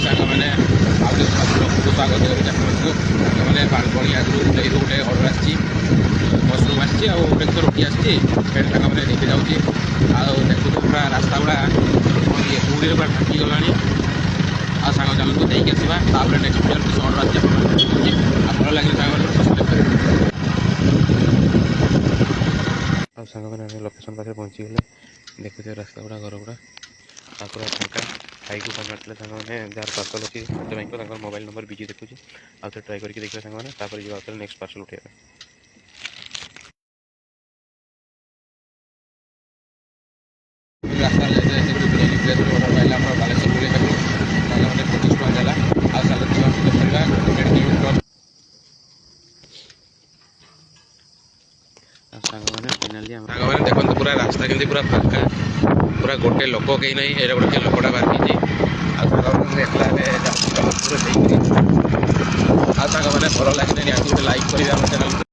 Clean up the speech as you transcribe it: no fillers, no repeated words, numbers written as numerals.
सांग मैंने आगे स्वागत करुँच आपको मैंने बड़ी आगु गोटे अर्डर आसी मसरूम आसी गोटे तो रोटी आसी मैंने देखे जाऊँगी देखु पूरा रास्ता गुड़ा पूरी पूरा ढाकी गला आ सांग चलते देखिए आसवा नेक्स्ट वीडियो अर्डर आसी भल लगे सांग मैंने लोकेशन पाखे पहुँची गले देखुचे रास्ता गुड़ा घर गुड़ा पूरा फाँका खाई को पहुँचते सांग मैंने जार पार्सल अच्छी खाद्य बैंक मोबाइल नंबर बिजी देखुची आउ ट्राए करके देखिए सांग मैंने जावा नेक्स्ट पार्सल उठेगा रास्ता बिरयानी प्लेस अर्डर पाइला बालेश्वर बुले मैंने 25 टका देला आ सांग मैंने फाइनाली सांग मैंने देखते पूरा रास्ता केमती पूरा फाँका पूरा गोटे लोक कहीं ना ये गोटे लोकटा बाहरी आ सांग मैंने भल लगे निहाती गोटे लाइक करेंगे आम चैनल।